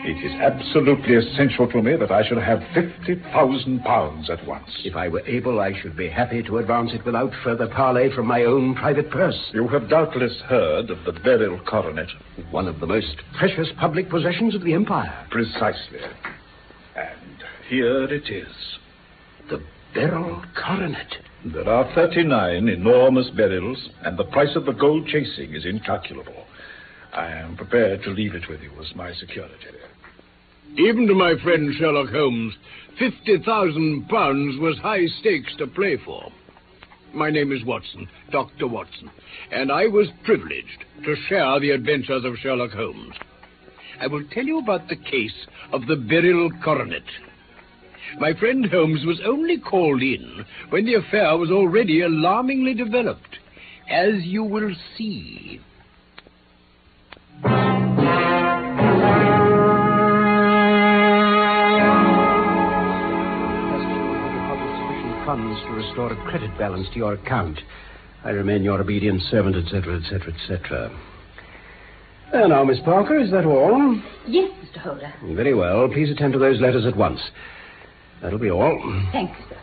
It is absolutely essential to me that I should have £50,000 at once. If I were able, I should be happy to advance it without further parley from my own private purse. You have doubtless heard of the beryl coronet. One of the most precious public possessions of the Empire. Precisely. And here it is. The beryl coronet. There are 39 enormous beryls, and the price of the gold chasing is incalculable. I am prepared to leave it with you as my security. Even to my friend Sherlock Holmes, £50,000 was high stakes to play for. My name is Watson, Dr. Watson, and I was privileged to share the adventures of Sherlock Holmes. I will tell you about the case of the beryl coronet. My friend Holmes was only called in when the affair was already alarmingly developed, as you will see. Funds to restore a credit balance to your account. I remain your obedient servant, etc., etc., etc. Now, Miss Parker, is that all? Yes, Mr. Holder. Very well. Please attend to those letters at once. That'll be all. Thank you, sir.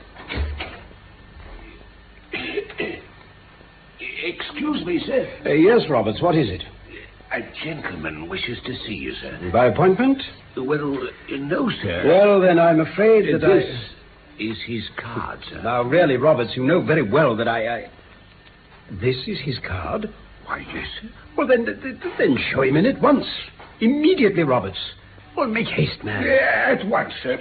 Excuse me, sir. Yes, Roberts, what is it? A gentleman wishes to see you, sir. By appointment? Well, no, sir. Well, then I'm afraid that This is his card, sir. Now, really, Roberts, you know very well that I... This is his card? Why, yes, sir. Well, then show him in at once. Immediately, Roberts. Well, make haste, man. At once, sir.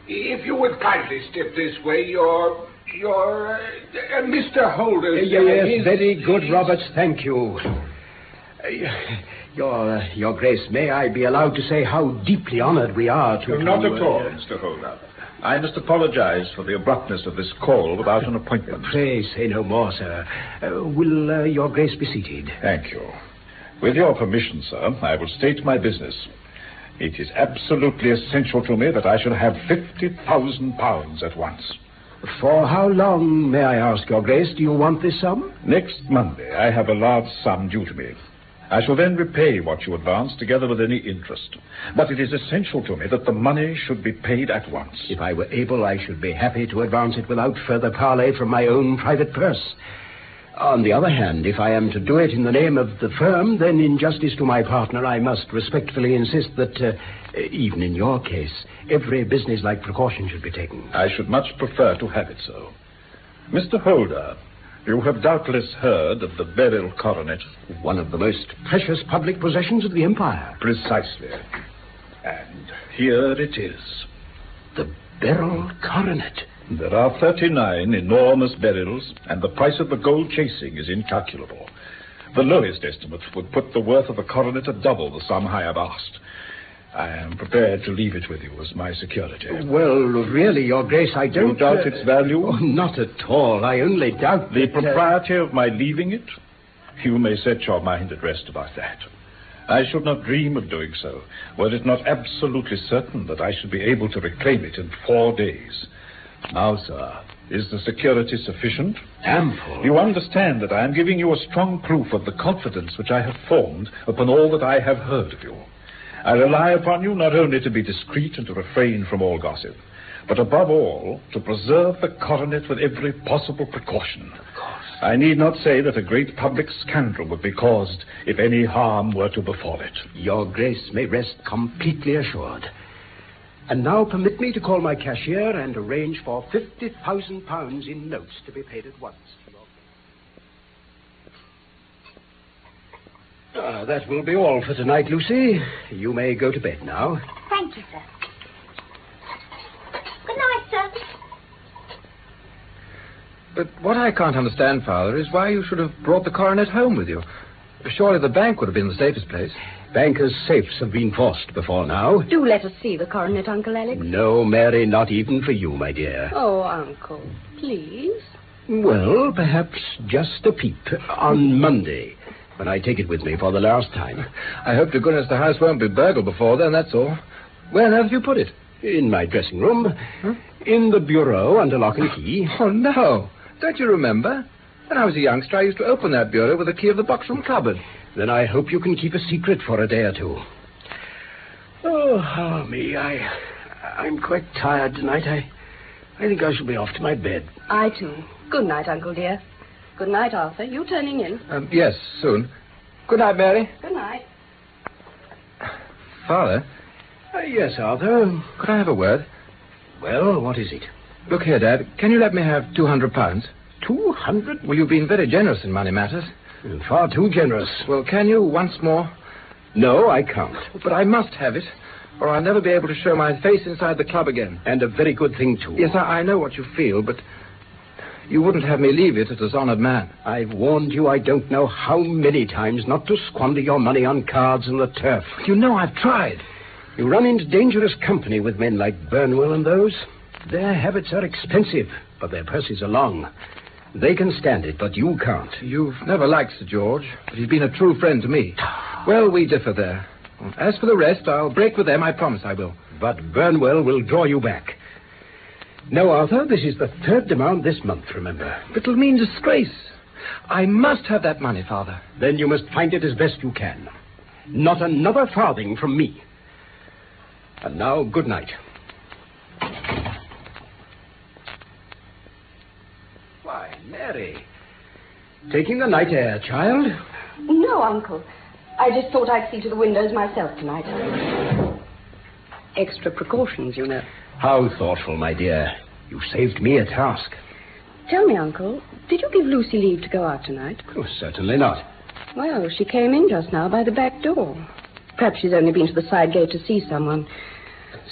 If you would kindly step this way, your Mr. Holder... Yes, very good, Roberts, thank you. Your Grace, may I be allowed to say how deeply honored we are to... Not at all, Mr. Holder. I must apologize for the abruptness of this call without an appointment. Pray say no more, sir. Will your Grace be seated? Thank you. With your permission, sir, I will state my business. It is absolutely essential to me that I should have £50,000 at once. For how long, may I ask, your Grace, do you want this sum? Next Monday, I have a large sum due to me. I shall then repay what you advance, together with any interest. But it is essential to me that the money should be paid at once. If I were able, I should be happy to advance it without further parley from my own private purse. On the other hand, if I am to do it in the name of the firm, then in justice to my partner, I must respectfully insist that, even in your case, every businesslike precaution should be taken. I should much prefer to have it so. Mr. Holder, you have doubtless heard of the beryl coronet. One of the most precious public possessions of the Empire. Precisely. And here it is. The beryl coronet. There are 39 enormous beryls, and the price of the gold chasing is incalculable. The lowest estimate would put the worth of the coronet at double the sum I have asked. I am prepared to leave it with you as my security. Well, really, Your Grace, I don't... You doubt its value? Oh, not at all. I only doubt the that, propriety of my leaving it? You may set your mind at rest about that. I should not dream of doing so, were it not absolutely certain that I should be able to reclaim it in 4 days. Now, sir, is the security sufficient? Ample. You understand that I am giving you a strong proof of the confidence which I have formed upon all that I have heard of you. I rely upon you not only to be discreet and to refrain from all gossip, but above all, to preserve the coronet with every possible precaution. Of course. I need not say that a great public scandal would be caused if any harm were to befall it. Your Grace may rest completely assured. And now permit me to call my cashier and arrange for £50,000 in notes to be paid at once. That will be all for tonight, Lucy. You may go to bed now. Thank you, sir. Good night, sir. But what I can't understand, Father, is why you should have brought the coronet home with you. Surely the bank would have been the safest place. Bankers' safes have been forced before now. Do let us see the coronet, Uncle Alex. No, Mary, not even for you, my dear. Oh, Uncle, please. Well, perhaps just a peep on Monday, when I take it with me for the last time. I hope to goodness the house won't be burgled before then, that's all. Where have you put it? In my dressing room. Huh? In the bureau under lock and key. Oh, no. Don't you remember? When I was a youngster, I used to open that bureau with the key of the box-room cupboard. Then I hope you can keep a secret for a day or two. Oh, me, I'm quite tired tonight. I think I shall be off to my bed. I, too. Good night, Uncle dear. Good night, Arthur. You turning in? Yes, soon. Good night, Mary. Good night. Father, Yes, Arthur. could I have a word? Well, what is it? Look here, Dad. Can you let me have £200? 200? Well, you've been very generous in money matters. Far too generous. Well, can you once more? No, I can't. But I must have it, or I'll never be able to show my face inside the club again. And a very good thing, too. Yes, I know what you feel, but you wouldn't have me leave it as honored man. I've warned you I don't know how many times not to squander your money on cards and the turf. You know I've tried. You run into dangerous company with men like Burnwell and those. Their habits are expensive, but their purses are long. They can stand it, but you can't. You've never liked Sir George, but he's been a true friend to me. Well, we differ there. As for the rest, I'll break with them, I promise I will. But Burnwell will draw you back. No, Arthur, this is the third demand this month, remember. But it'll mean disgrace. I must have that money, Father. Then you must find it as best you can. Not another farthing from me. And now, good night. Why, Mary. Taking the night air, child? No, Uncle. I just thought I'd see to the windows myself tonight. Extra precautions, you know. How thoughtful, my dear. You've saved me a task. Tell me, Uncle, did you give Lucy leave to go out tonight? Oh, certainly not. Well, she came in just now by the back door. Perhaps she's only been to the side gate to see someone.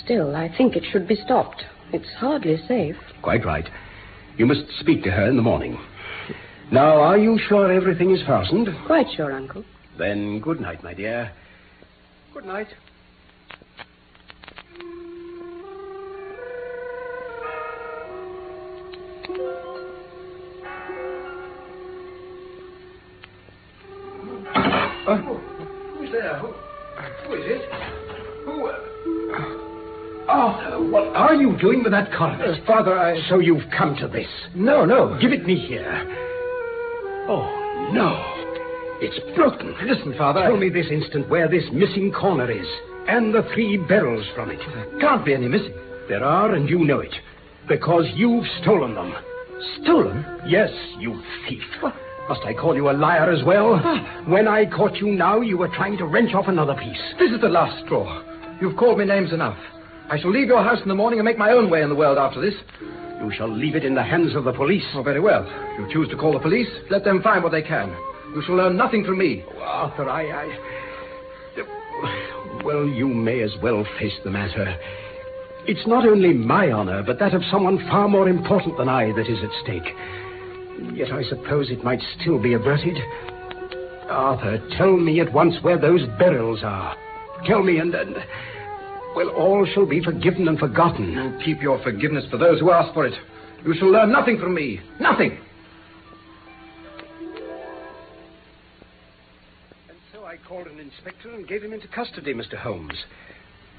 Still, I think it should be stopped. It's hardly safe. Quite right. You must speak to her in the morning. Now, are you sure everything is fastened? Quite sure, Uncle. Then good night, my dear. Good night. Who's there? Who is it? Who? Oh, what are you doing with that coronet? Father, So you've come to this. No. Give it me here. Oh, no. It's broken. Listen, Father. Tell me this instant where this missing corner is, and the 3 barrels from it. There can't be any missing. There are, and you know it, because you've stolen them. Stolen? Yes, you thief. Must I call you a liar as well? When I caught you now, you were trying to wrench off another piece. This is the last straw. You've called me names enough. I shall leave your house in the morning and make my own way in the world after this. You shall leave it in the hands of the police. Oh, very well. If you choose to call the police, let them find what they can. You shall learn nothing from me. Oh, Arthur, Well, you may as well face the matter. It's not only my honor, but that of someone far more important than I that is at stake. Yet I suppose it might still be averted. Arthur, tell me at once where those barrels are. Tell me, and well, all shall be forgiven and forgotten. You keep your forgiveness for those who ask for it. You shall learn nothing from me. Nothing. And so I called an inspector and gave him into custody, Mr. Holmes.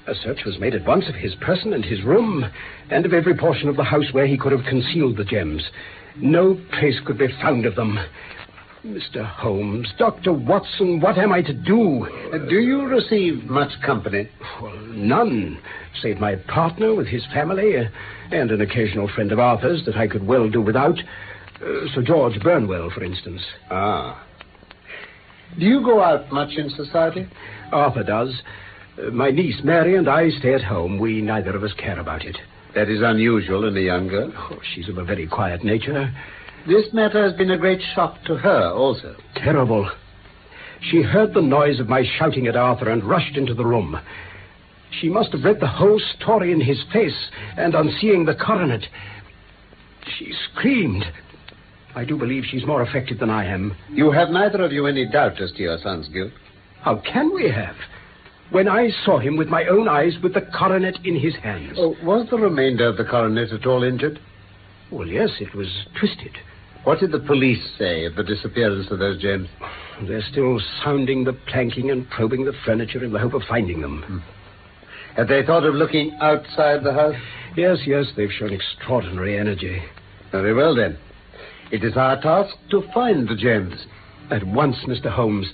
A search was made at once of his person and his room, and of every portion of the house where he could have concealed the gems. No trace could be found of them. Mr. Holmes, Dr. Watson, what am I to do? Do you receive much company? Well, none, save my partner with his family, and an occasional friend of Arthur's that I could well do without. Sir George Burnwell, for instance. Ah. Do you go out much in society? Arthur does. My niece, Mary, and I stay at home. We neither of us care about it. That is unusual in a young girl. Oh, she's of a very quiet nature. This matter has been a great shock to her also. Terrible. She heard the noise of my shouting at Arthur and rushed into the room. She must have read the whole story in his face, and on seeing the coronet, she screamed. I do believe she's more affected than I am. You have neither of you any doubt as to your son's guilt? How can we have? When I saw him with my own eyes with the coronet in his hands. Oh, was the remainder of the coronet at all injured? Well, yes, it was twisted. What did the police say of the disappearance of those gems? They're still sounding the planking and probing the furniture in the hope of finding them. Have they thought of looking outside the house? Yes, they've shown extraordinary energy. Very well, then. It is our task to find the gems. At once, Mr. Holmes.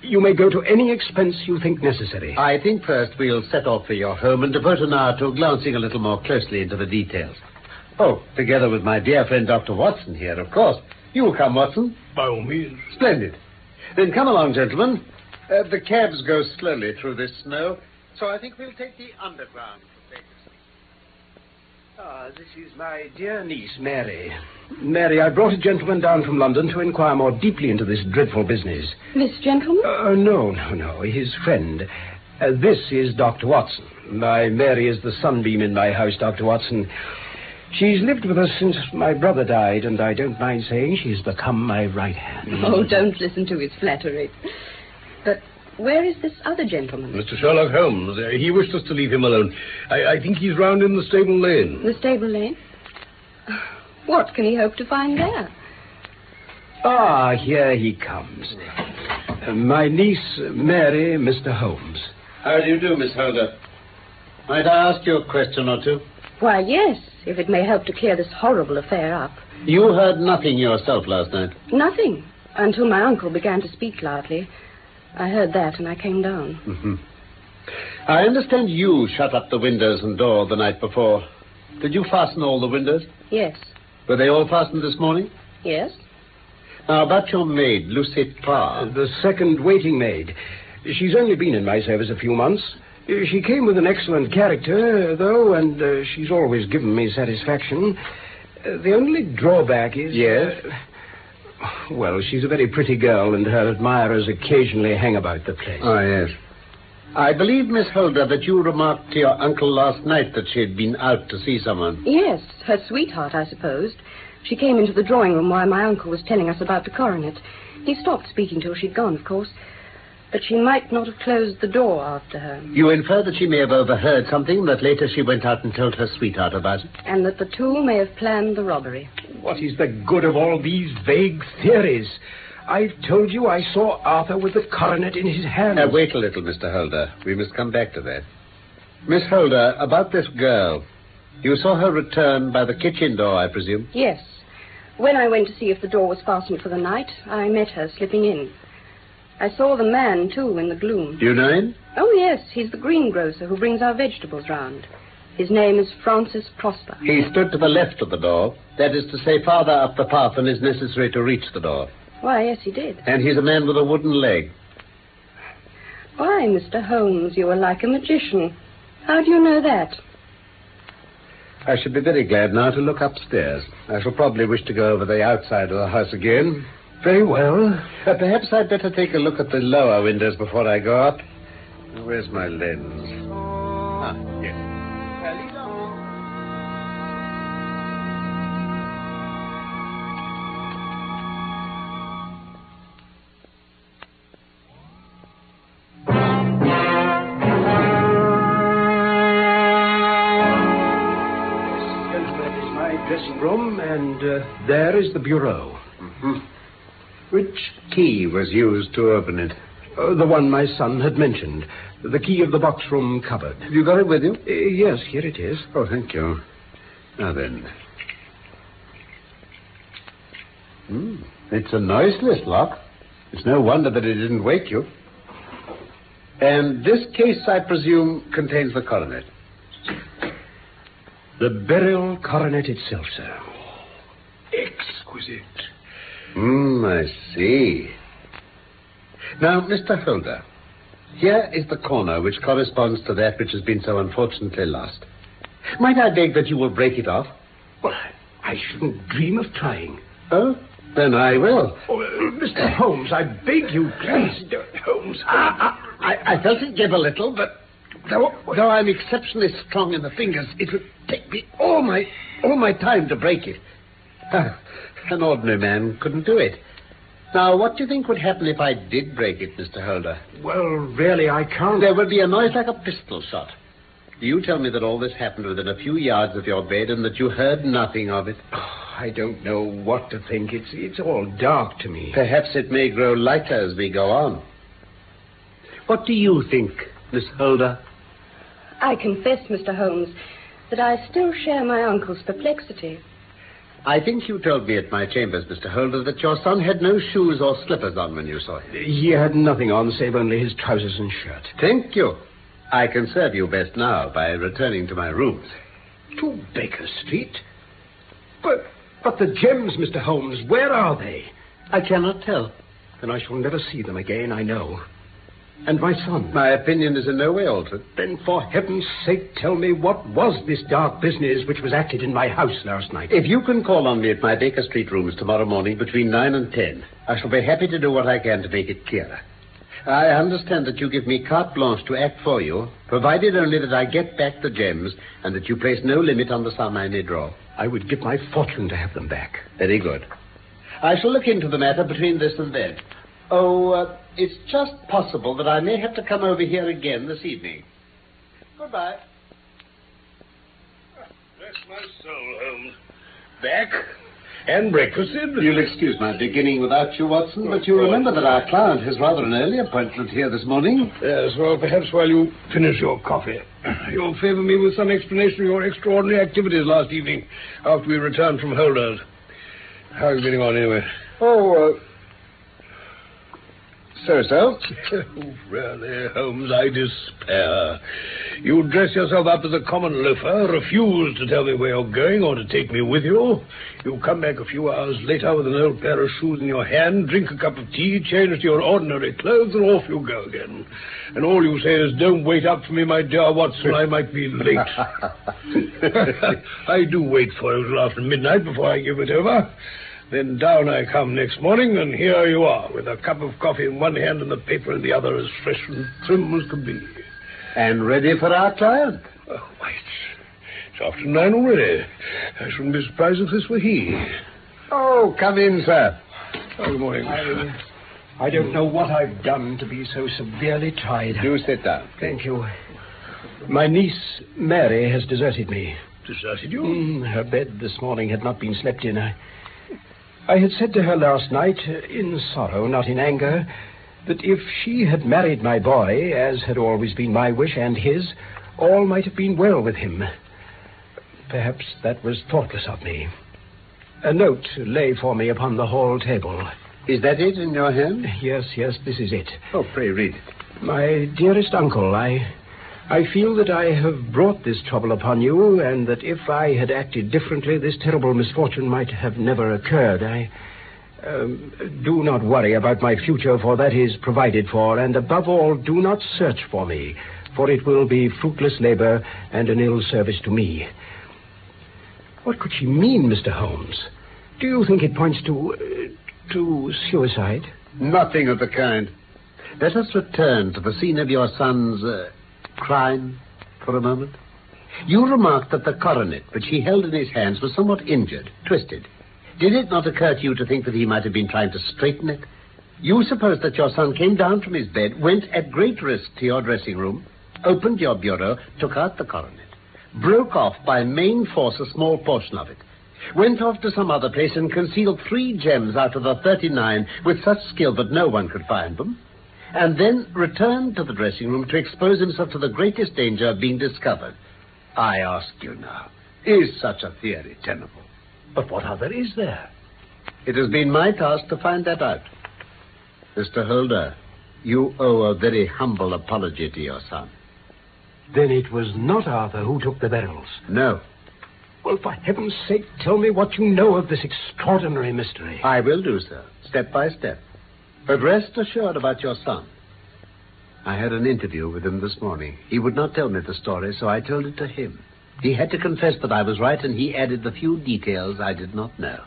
You may go to any expense you think necessary. I think first we'll set off for your home and devote an hour to glancing a little more closely into the details. Oh, together with my dear friend Dr. Watson here, of course. You will come, Watson? By all means. Splendid. Then come along, gentlemen. The cabs go slowly through this snow, so I think we'll take the underground. This is my dear niece, Mary. Mary, I brought a gentleman down from London to inquire more deeply into this dreadful business. This gentleman? No. His friend. This is Dr. Watson. My Mary is the sunbeam in my house, Dr. Watson. She's lived with us since my brother died, and I don't mind saying she's become my right hand. Oh, don't listen to his flattery. But where is this other gentleman? Mr. Sherlock Holmes. He wished us to leave him alone. I think he's round in the stable lane. The stable lane? What can he hope to find there? Here he comes. My niece, Mary, Mr. Holmes. How do you do, Miss Holder? Might I ask you a question or two? Why, yes, if it may help to clear this horrible affair up. You heard nothing yourself last night? Nothing, until my uncle began to speak loudly. I heard that and I came down. Mm-hmm. I understand you shut up the windows and door the night before. Did you fasten all the windows? Yes. Were they all fastened this morning? Yes. Now, about your maid, Lucy Parr. The second waiting maid. She's only been in my service a few months. She came with an excellent character, though, and she's always given me satisfaction. The only drawback is... Yes? Well, she's a very pretty girl, and her admirers occasionally hang about the place. Oh, yes. I believe, Miss Holder, that you remarked to your uncle last night that she had been out to see someone. Yes, her sweetheart, I supposed. She came into the drawing room while my uncle was telling us about the coronet. He stopped speaking till she'd gone, of course. But she might not have closed the door after her. You infer that she may have overheard something, that later she went out and told her sweetheart about it? And that the two may have planned the robbery. What is the good of all these vague theories? I've told you I saw Arthur with the coronet in his hand. Wait a little, Mr. Holder. We must come back to that. Miss Holder, about this girl. You saw her return by the kitchen door, I presume? Yes. When I went to see if the door was fastened for the night, I met her slipping in. I saw the man, too, in the gloom. Do you know him? Oh, yes. He's the greengrocer who brings our vegetables round. His name is Francis Prosper. He stood to the left of the door. That is to say, farther up the path than is necessary to reach the door. Why, yes, he did. And he's a man with a wooden leg. Why, Mr. Holmes, you are like a magician. How do you know that? I should be very glad now to look upstairs. I shall probably wish to go over the outside of the house again. Very well. Perhaps I'd better take a look at the lower windows before I go up. Where's my lens? Yes. This is my dressing room, and there is the bureau. Mm-hmm. Which key was used to open it? The one my son had mentioned. The key of the box room cupboard. Have you got it with you? Yes, here it is. Oh, thank you. Now then. It's a noiseless lock. It's no wonder that it didn't wake you. And this case, I presume, contains the coronet. The burial coronet itself, sir. Exquisite. I see. Now, Mr. Holder, here is the corner which corresponds to that which has been so unfortunately lost. Might I beg that you will break it off? Well, I shouldn't dream of trying. Oh, then I will. Oh, Mr. Holmes, I beg you, please. Holmes. I felt it give a little, but though I'm exceptionally strong in the fingers, it would take me all my time to break it. An ordinary man couldn't do it. Now, what do you think would happen if I did break it, Mr. Holder? Well, really, I can't. There would be a noise like a pistol shot. Do you tell me that all this happened within a few yards of your bed and that you heard nothing of it? Oh, I don't know what to think. It's all dark to me. Perhaps it may grow lighter as we go on. What do you think, Miss Holder? I confess, Mr. Holmes, that I still share my uncle's perplexity. I think you told me at my chambers, Mr. Holder, that your son had no shoes or slippers on when you saw him. He had nothing on save only his trousers and shirt. Thank you. I can serve you best now by returning to my rooms. To Baker Street? But the gems, Mr. Holmes, where are they? I cannot tell. Then I shall never see them again, I know. And my son? My opinion is in no way altered. Then for heaven's sake, tell me what was this dark business which was acted in my house last night? If you can call on me at my Baker Street rooms tomorrow morning between 9 and 10, I shall be happy to do what I can to make it clearer. I understand that you give me carte blanche to act for you, provided only that I get back the gems and that you place no limit on the sum I may draw. I would give my fortune to have them back. Very good. I shall look into the matter between this and then. It's just possible that I may have to come over here again this evening. Goodbye. Bless my soul, Holmes. Back and breakfasted. You'll excuse my beginning without you, Watson, but you remember that our client has rather an early appointment here this morning. Yes, well, perhaps while you finish your coffee, you'll favor me with some explanation of your extraordinary activities last evening after we returned from Holder's. How are you getting on, anyway? So. Really, Holmes, I despair. You dress yourself up as a common loafer, refuse to tell me where you're going or to take me with you. You come back a few hours later with an old pair of shoes in your hand, drink a cup of tea, change to your ordinary clothes, and off you go again. And all you say is, don't wait up for me, my dear Watson, I might be late. I do wait for you till after midnight before I give it over. Then down I come next morning, and here you are, with a cup of coffee in one hand and the paper in the other, as fresh and trim as could be. And ready for our client. Oh, why, it's after 9 already. I shouldn't be surprised if this were he. Oh, come in, sir. Oh, good morning. I don't know what I've done to be so severely tried. Do sit down. Thank you. My niece, Mary, has deserted me. Deserted you? Her bed this morning had not been slept in. I had said to her last night, in sorrow, not in anger, that if she had married my boy, as had always been my wish and his, all might have been well with him. Perhaps that was thoughtless of me. A note lay for me upon the hall table. Is that it in your hand? Yes, this is it. Oh, pray read it. My dearest uncle, I feel that I have brought this trouble upon you, and that if I had acted differently, this terrible misfortune might have never occurred. Do not worry about my future, for that is provided for, and above all, do not search for me, for it will be fruitless labor and an ill service to me. What could she mean, Mr. Holmes? Do you think it points to suicide? Nothing of the kind. Let us return to the scene of your son's crime for a moment. You remarked that the coronet which he held in his hands was somewhat injured, twisted. Did it not occur to you to think that he might have been trying to straighten it? You suppose that your son came down from his bed, went at great risk to your dressing room, opened your bureau, took out the coronet, broke off by main force a small portion of it, went off to some other place and concealed 3 gems out of the 39 with such skill that no one could find them, and then returned to the dressing room to expose himself to the greatest danger of being discovered. I ask you now, is such a theory tenable? But what other is there? It has been my task to find that out. Mr. Holder, you owe a very humble apology to your son. Then it was not Arthur who took the barrels? No. Well, for heaven's sake, tell me what you know of this extraordinary mystery. I will do so, step by step. But rest assured about your son. I had an interview with him this morning. He would not tell me the story, so I told it to him. He had to confess that I was right, and he added the few details I did not know.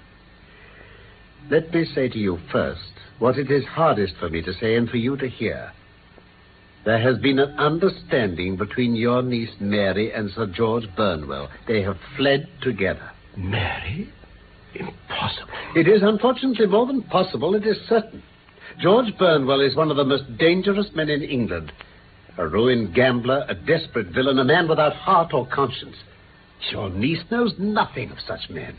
Let me say to you first what it is hardest for me to say and for you to hear. There has been an understanding between your niece Mary and Sir George Burnwell. They have fled together. Mary? Impossible. It is unfortunately more than possible, it is certain. George Burnwell is one of the most dangerous men in England. A ruined gambler, a desperate villain, a man without heart or conscience. Your niece knows nothing of such men.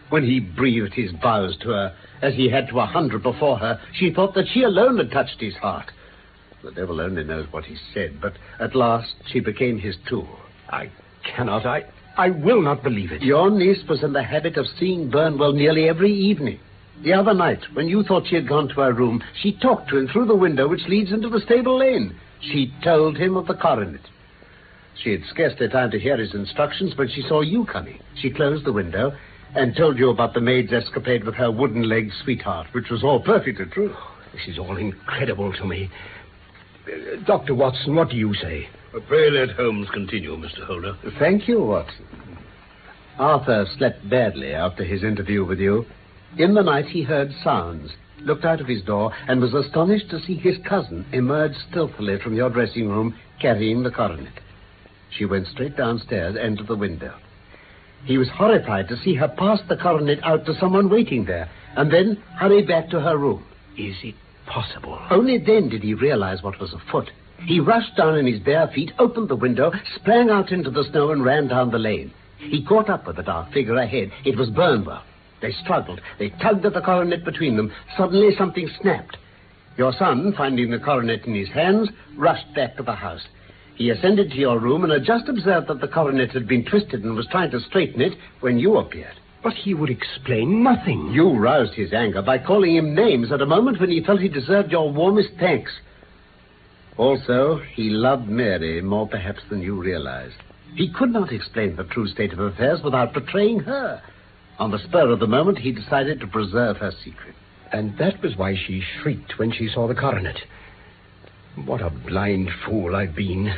When he breathed his vows to her, as he had to 100 before her, she thought that she alone had touched his heart. The devil only knows what he said, but at last she became his tool. I I will not believe it. Your niece was in the habit of seeing Burnwell nearly every evening. The other night, when you thought she had gone to her room, she talked to him through the window which leads into the stable lane. She told him of the coronet. She had scarcely time to hear his instructions when she saw you coming. She closed the window and told you about the maid's escapade with her wooden-legged sweetheart, which was all perfectly true. This is all incredible to me. Dr. Watson, what do you say? Pray let Holmes continue, Mr. Holder. Thank you, Watson. Arthur slept badly after his interview with you. In the night, he heard sounds, looked out of his door, and was astonished to see his cousin emerge stealthily from your dressing room carrying the coronet. She went straight downstairs and to the window. He was horrified to see her pass the coronet out to someone waiting there, and then hurry back to her room. Is it possible? Only then did he realize what was afoot. He rushed down in his bare feet, opened the window, sprang out into the snow, and ran down the lane. He caught up with the dark figure ahead. It was Burnwell. They struggled. They tugged at the coronet between them. Suddenly, something snapped. Your son, finding the coronet in his hands, rushed back to the house. He ascended to your room and had just observed that the coronet had been twisted and was trying to straighten it when you appeared. But he would explain nothing. You roused his anger by calling him names at a moment when he felt he deserved your warmest thanks. Also, he loved Mary more perhaps than you realized. He could not explain the true state of affairs without betraying her. On the spur of the moment, he decided to preserve her secret. And that was why she shrieked when she saw the coronet. What a blind fool I've been.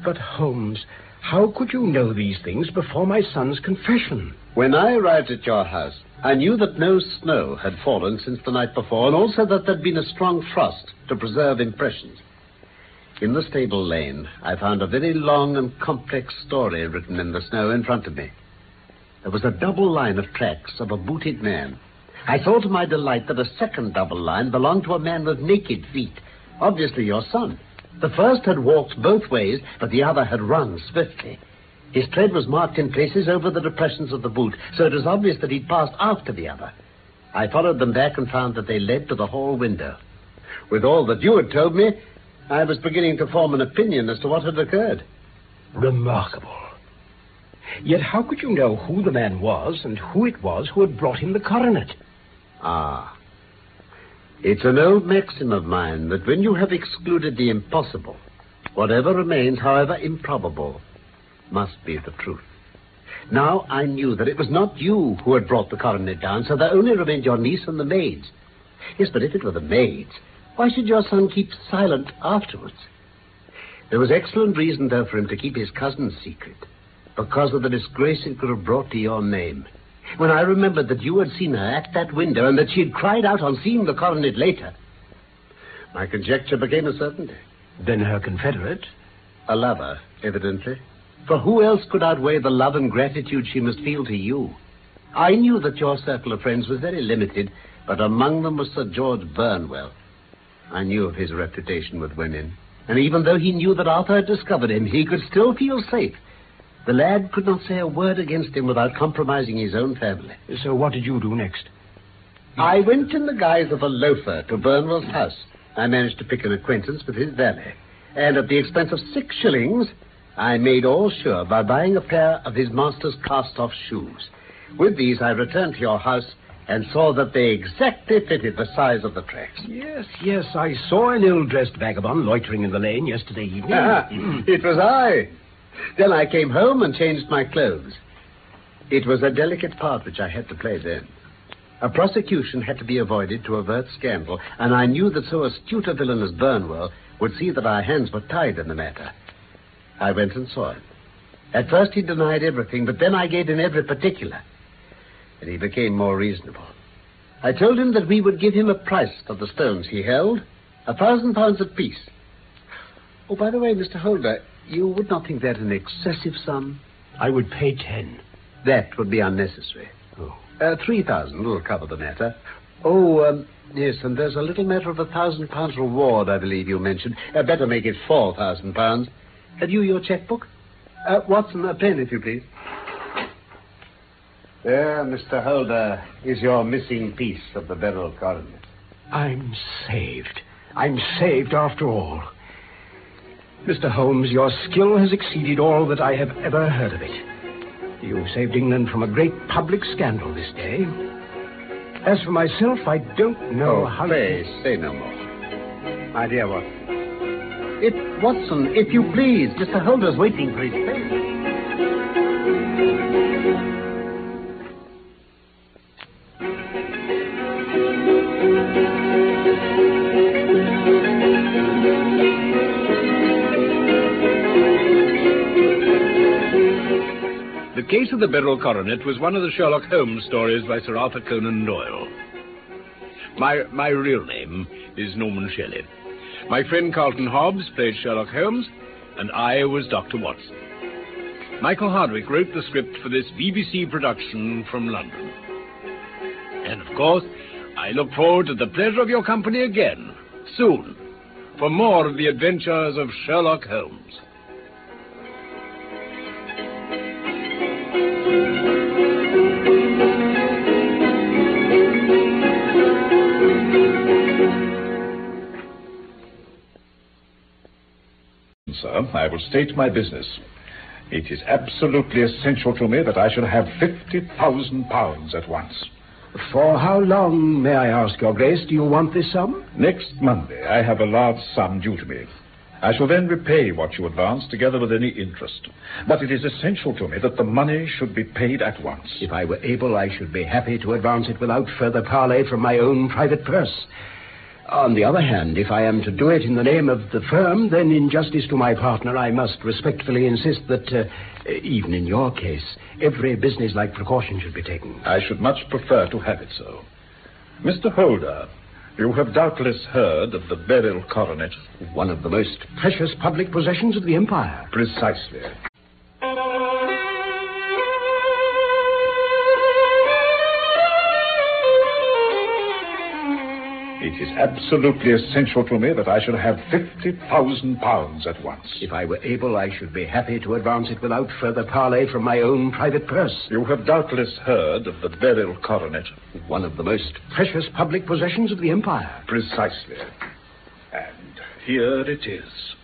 But, Holmes, how could you know these things before my son's confession? When I arrived at your house, I knew that no snow had fallen since the night before, and also that there'd been a strong frost to preserve impressions. In the stable lane, I found a very long and complex story written in the snow in front of me. There was a double line of tracks of a booted man. I saw to my delight that a second double line belonged to a man with naked feet, obviously your son. The first had walked both ways, but the other had run swiftly. His tread was marked in places over the depressions of the boot, so it was obvious that he'd passed after the other. I followed them back and found that they led to the hall window. With all that you had told me, I was beginning to form an opinion as to what had occurred. Remarkable. Yet how could you know who the man was and who it was who had brought him the coronet? Ah. It's an old maxim of mine that when you have excluded the impossible, whatever remains, however improbable, must be the truth. Now I knew that it was not you who had brought the coronet down, so there only remained your niece and the maids. Yes, but if it were the maids, why should your son keep silent afterwards? There was excellent reason, though, for him to keep his cousin's secret, because of the disgrace it could have brought to your name. When I remembered that you had seen her at that window and that she had cried out on seeing the coronet later, my conjecture became a certainty. Then her confederate? A lover, evidently. For who else could outweigh the love and gratitude she must feel to you? I knew that your circle of friends was very limited, but among them was Sir George Burnwell. I knew of his reputation with women, and even though he knew that Arthur had discovered him, he could still feel safe. The lad could not say a word against him without compromising his own family. So what did you do next? I went in the guise of a loafer to Burnwell's house. I managed to pick an acquaintance with his valet, and at the expense of 6 shillings, I made all sure by buying a pair of his master's cast-off shoes. With these, I returned to your house and saw that they exactly fitted the size of the tracks. Yes, I saw an ill-dressed vagabond loitering in the lane yesterday evening. It was I. Then I came home and changed my clothes. It was a delicate part which I had to play then. A prosecution had to be avoided to avert scandal, and I knew that so astute a villain as Burnwell would see that our hands were tied in the matter. I went and saw him. At first he denied everything, but then I gave him every particular, and he became more reasonable. I told him that we would give him a price for the stones he held, £1,000 apiece. Oh, by the way, Mr. Holder, you would not think that an excessive sum? I would pay 10. That would be unnecessary. Oh. 3,000 will cover the matter. Oh, yes, and there's a little matter of £1,000 reward, I believe you mentioned. Better make it £4,000. Have you your checkbook? Watson, a pen, if you please. There, Mr. Holder, is your missing piece of the beryl coronet. I'm saved. I'm saved after all. Mr. Holmes, your skill has exceeded all that I have ever heard of it. You saved England from a great public scandal this day. As for myself, I don't know how... Pray, say no more. My dear Watson, if you please, Mr. Holder's waiting for his train. The Case of the Beryl Coronet was one of the Sherlock Holmes stories by Sir Arthur Conan Doyle. My real name is Norman Shelley. My friend Carlton Hobbs played Sherlock Holmes, and I was Dr. Watson. Michael Hardwick wrote the script for this BBC production from London. And, of course, I look forward to the pleasure of your company again, soon, for more of the adventures of Sherlock Holmes. Sir, I will state my business. It is absolutely essential to me that I should have £50,000 at once. For how long, may I ask, Your Grace, do you want this sum? Next Monday, I have a large sum due to me. I shall then repay what you advance, together with any interest. But it is essential to me that the money should be paid at once. If I were able, I should be happy to advance it without further parley from my own private purse. On the other hand, if I am to do it in the name of the firm, then in justice to my partner, I must respectfully insist that, even in your case, every businesslike precaution should be taken. I should much prefer to have it so. Mr. Holder, you have doubtless heard of the Beryl Coronet. One of the most precious public possessions of the Empire. Precisely. It is absolutely essential to me that I should have £50,000 at once. If I were able, I should be happy to advance it without further parley from my own private purse. You have doubtless heard of the Beryl Coronet. One of the most precious public possessions of the Empire. Precisely. And here it is.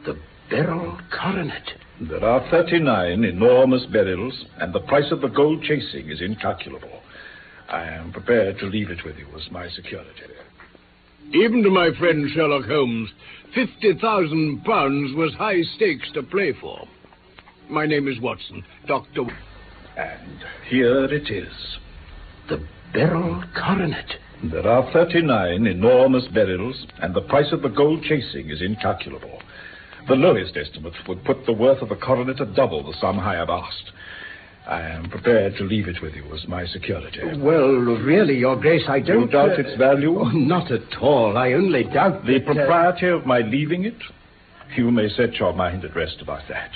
The Beryl Coronet. There are 39 enormous beryls, and the price of the gold chasing is incalculable. I am prepared to leave it with you as my security. Even to my friend Sherlock Holmes, £50,000 was high stakes to play for. My name is Watson, Dr. And here it is. The Beryl Coronet. There are 39 enormous beryls, and the price of the gold chasing is incalculable. The lowest estimate would put the worth of the coronet at double the sum I have asked. I am prepared to leave it with you as my security. Well, really, Your Grace, I don't... You doubt its value? Oh, not at all. I only doubt the that, propriety of my leaving it? You may set your mind at rest about that.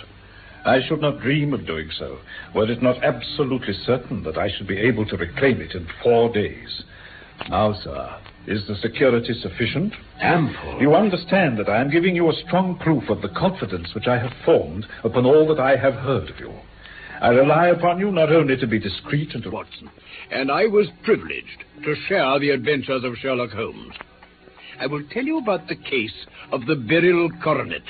I should not dream of doing so, were it not absolutely certain that I should be able to reclaim it in 4 days. Now, sir, is the security sufficient? Ample. You understand that I am giving you a strong proof of the confidence which I have formed upon all that I have heard of you. I rely upon you not only to be discreet and to... Watson, and I was privileged to share the adventures of Sherlock Holmes. I will tell you about the case of the Beryl Coronet.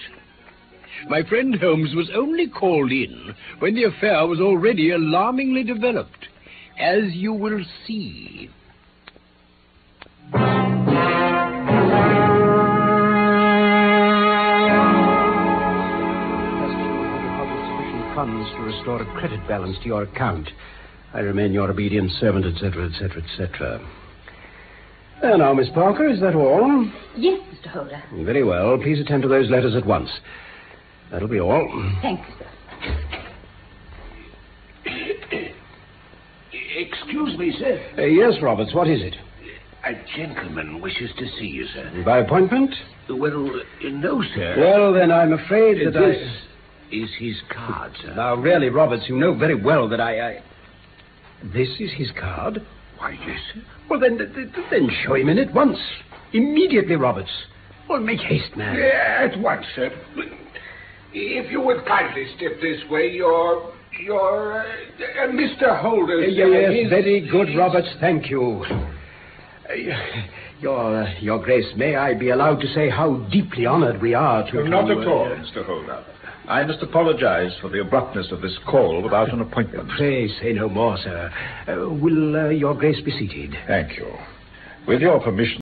My friend Holmes was only called in when the affair was already alarmingly developed, as you will see. Funds to restore a credit balance to your account. I remain your obedient servant, etc., etc., etc. Now, Miss Parker, is that all? Yes, Mr. Holder. Very well. Please attend to those letters at once. That'll be all. Thank you, sir. Excuse me, sir. Yes, Roberts, what is it? A gentleman wishes to see you, sir. By appointment? Well, no, sir. Well, then I'm afraid that This is his card, sir. Now, really, Roberts, you know very well that I... This is his card? Why, yes, sir. Well, then show him in at once. Immediately, Roberts. Well, make haste, man. At once, sir. If you would kindly step this way, your Mr. Holder... Yes, very good, Roberts, thank you. Your Grace, may I be allowed to say how deeply honored we are to... Not at all, Mr. Holder. I must apologize for the abruptness of this call without an appointment. Pray say no more, sir. Will your Grace be seated? Thank you. With your permission...